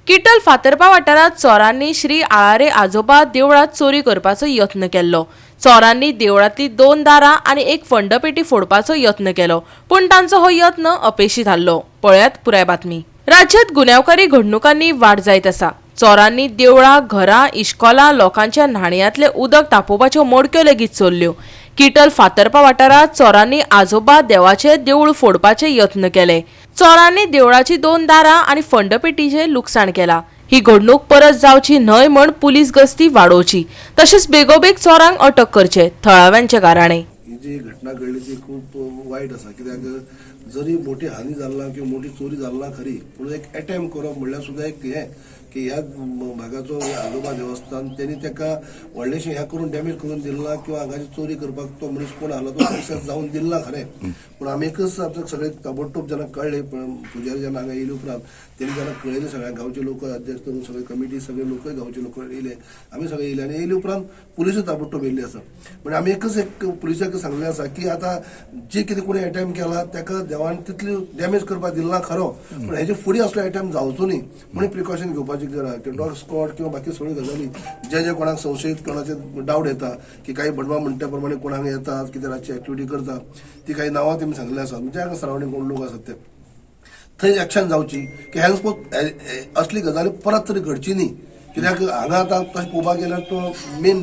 Kettle Fatarpa वाठारांत चोरांनी श्री आळारे आजोबा देवळात चोरी करपाचो यत्न केल्लो। चोरांनी देवळांतली 2 दारां आनी एक फंडपेटी फोडपाचो यत्न केलो, पण तांचो हो यत्न अपेशी थारलो। पळयात पुराय बातमी। राज्यांत गुन्यांवकारी घडणुकांनी वाड जायत आसा। चोरांनी देवळां, घरां, इश्कोलां, लोकांच्या न्हाणयांतले उदक तापोवपाच्यो मोडक्यो लेगीत चोरल्यो। किटल फातर्पा वाठारांत चोरांनी आजोबा देवाचें देवूळ फोडपाचे यत्न केले। चोरांनी देवळाची 2 दारां आनी फंडपेटीचें लुकसाण केलां। ही घडणूक परत जावची न्हय म्हण पुलीस गस्ती वाडोवची, तशेंच बेगोबेग चोरांक अटक करचे, थळाव्यांचे गाराणे। ही जी घटना घडली ती खूप वाईट आसा, कित्याक जरी मोठी हानी जालना किंवा मोठी चोरी जालना खरी, पूण एक अटेम्प्ट करप म्हणल्यार सुद्दां एक हें की ह्या भागाचो आजोबा देवस्थान त्यांनी ताका व्हडलेशें हें करून डॅमेज करून दिलना किंवा हांगाची चोरी करपाक तो मनीस कोण आसलो तो सक्सेस जावन दिलना खरें। पूण आमी एकच आमकां सगळे ताबडतोब जेन्ना कळ्ळें, पुजारी जेन्ना हांगा येयले उपरांत तेणी जेन्ना कळयलें सगळ्या गांवचे लोक अध्यक्ष करून सगळे कमिटी सगळे लोकय गांवचे लोक येयले, आमी सगळे येयले आनी येयले उपरांत पुलिसूय ताबडतोब येयल्ली आसा। पण आमी एकच पुलिसाक सांगलें आसा की आतां जे कितें कोणी अटेम्प्ट केला ताका देवान तितली डॅमेज करपाक दिलना खरो, पण हेजे फुडें असलो अटेम्प्ट जावचो न्ही म्हणून प्रिकॉशन घेवपाची गरज। डॉग स्क्वॉड किंवा बाकी सगळ्यो गजाली जे कोणाक संशयीत कोणाचे डावट येता की काही बडवा म्हणटा प्रमाणे कोण हांगा येतात, कितें रातची एक्टिविटी करता, ती काही नांवां तेमी सांगले आसात, म्हणजे हांगा सरावंडींग कोण लोक आसात ते थंय एक्शन जावची की हेन्स असली गजाली परत तरी घडची न्ही। कित्याक हांगा आतां तशें पळोवपाक गेल्यार तो मेन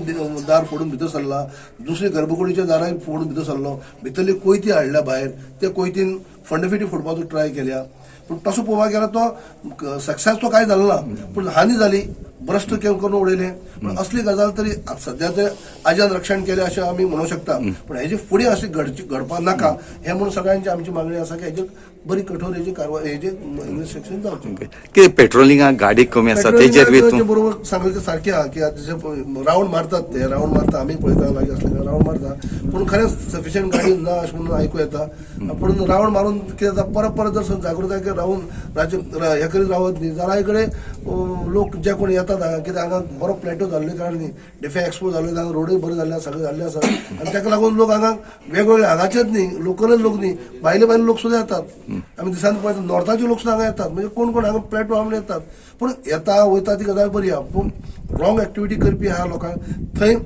दार फोडून भितर सरला, दुसरी गर्भकुडीचे दाराय फोडून भितर सरलो, भितरली कोयती हाडल्या भायर, ते कोयतीन फंडफिटी फोडपाचो ट्राय केल्या, पूण तसो पळोवपाक गेल्यार तो सक्सेस तो कांय जालो ना, पूण हानी जाली, भ्रश्ट करून उडयले। पण असली गजाल तरी सध्या ते आजान रक्षण केले अशें आमी म्हणूंक शकता, पण हेजे फुडें अशें घडपाक नाका हे म्हणून सगळ्यांची आमची मागणी आसा की हेजे बरी कठोर हेजी कारवाय हेजे इन्व्हेस्टिगेशन जावचें। की पेट्रोलिंगाक गाडी कमी आसा तेजेर बरोबर सांगलें तें सारकें आहा की रावंड मारतात, ते रावंड मारता, आमी पळयता लागीं असले रावंड मारता, पूण खरेंच सफिशियंट गाडी ना अशें म्हणून आयकूं येता। पूण रावंड मारून कितें जाता परत जर जागृताय रावून राज्य हे करीत रावत न्ही जाल्यार कडेन लोक जे कोण येतात हांगा, कित्याक हांगा बरो प्लॅटो जाल्ले कारण न्ही, डेफे एक्सपो जाल्ले, हांगा रोडूय बरे जाल्ले आसा, सगळे जाल्ले आसा, आनी ताका लागून लोक हांगा वेगवेगळे हांगाचेच न्ही, लोकलच लोक न्ही, भायले लोक सुद्दां येतात। आमी दिसान पळयता नॉर्थाचे लोक सुद्दां हांगा येतात, म्हणजे कोण कोण हांगा प्लॅटो आमले येतात, पूण येता वयता ती गजाल बरी आहा, पूण रॉंग एक्टिविटी करपी ह्या लोकांक थंय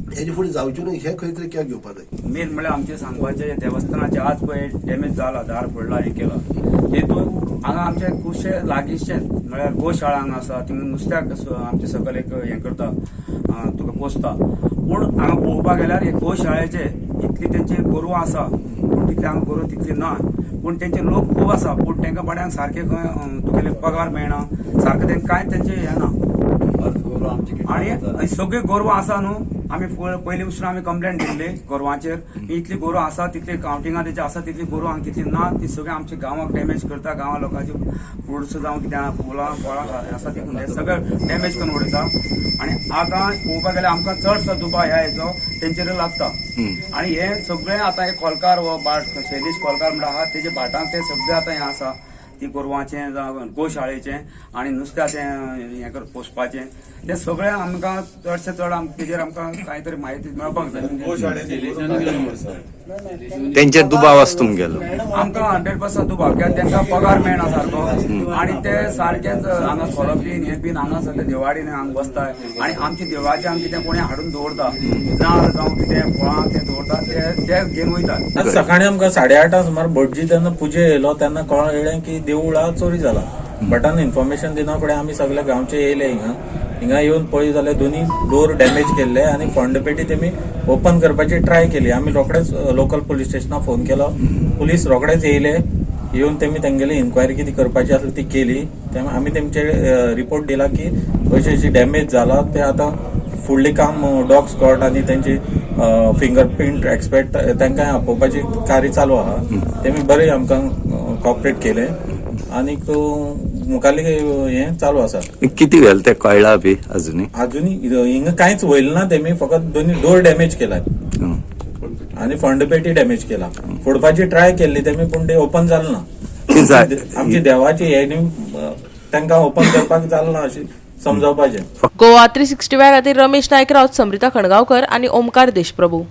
हेजे फुडें जावचें न्हय हे खंय तरी केअर घेवपाक जाय। मेन म्हळ्यार आमचे सांगपाचे देवस्थानाचे आज पळय डॅमेज जाला, दार फोडला, हें केला, हेतून हांगा आमचे खुबशे लागींचेच म्हळ्यार गोशाळा हांगा आसा, थिंगा नुस्त्याक आमचे सकयल एक हें करता, तुका पोसता, पूण हांगा पळोवपाक गेल्यार हे गोशाळेचे इतली तेंची गोरवां आसा, पूण तितली हांगा गोरवां तितली ना, पूण तेंचे लोक खूब आसा, पूण तेंका बाड्यांक सारके खंय तुगेले पगार मेळना, सारकें तेंका कांय तेंचे हें ना, आनी सगळी गोरवां आसा न्हू, आमी पयलीं वचून आमी कंप्लेंट दिल्ली गोरवांचेर, इतली गोरवां आसा तितली कावंटिंगां तेची आसा तितली गोरवां हांगा तितली ना, ती सगळी आमच्या गांवाक डॅमेज करता, गांवां लोकांची फ्रुट्स जावं कितें फुलां फळां आसा ती सगळें डॅमेज करून उडयता। आनी आतां पळोवपाक गेल्यार आमकां चडसो दुबाव ह्या हेजो तेंचेर लागता, आनी हे सगळें आतां हे खोलकार हो बाट शैलीश खोलकार म्हणटा आहा तेजे भाटांत ते सगळें आतां हें आसा, ती गोरवांचें जावं गोशाळेचें आनी नुस्त्याचें हें कर पोसपाचें, तें सगळें आमकां चडशें चड तेजेर आमकां कांय तरी म्हायती मेळपाक जाय। तेंचेर दुबाव आसा तुमगेलो? आमकां 100% दुबाव, कित्याक तांकां पगार मेळना सारको, आनी ते सारकेच हांगा सोलप बीन हें बीन हांगा सगळे देवाडीन हांगा बसताय, आनी आमच्या देवाचें हांगा कितें कोणी हाडून दवरता, नाल्ल जावं कितें फळां तें दवरता ते घेवन वयतात। आज सकाळी आमकां 8:30 सुमार भटजी तेन्ना पुजे येयलो तेन्ना कळ्ळें की देवळा चोरी जाला। भटान इन्फॉर्मेशन दिना फुडें आमी सगळे गांवचे येयले हिंगा येवन पळय जाल्यार दोन्ही डोर डॅमेज केल्ले आनी फंडपेटी तेमी ओपन करपाची ट्राय केली। आमी रोखडेच लोकल पुलीस स्टेशनाक फोन केलो, पुलीस रोखडेच येयले, येवन तेमी तेंगेली इन्क्वायरी कितें करपाची आसली ती केली, आमी तेमचे रिपोर्ट दिला की अशी अशी डॅमेज जाला, ते आतां फुडली काम डॉग स्क्वॉड आनी तेंची फिंगरप्रिंट एक्सपर्ट तांकां आपोवपाची कार्य चालू आहा। तेमी बरें आमकां कॉपरेट केले आनीक मुखाल्ली हें चालू आसा। किती वेळ ते कळला बी अजुनी हिंगा कांयच वयलें ना, तेमी फकत दोन्ही डोर डॅमेज केल्यात आनी फंडपेटी डॅमेज केला, फोडपाची ट्राय केल्ली तेमी पूण ते ओपन जालें ना। आमची देवाची हे न्ही तांकां ओपन करपाक जालें ना अशी समजावपाचें। गोवा 365 खातीर रमेश नायक रावत, समृता खणगांवकर आनी ओमकार देशप्रभू।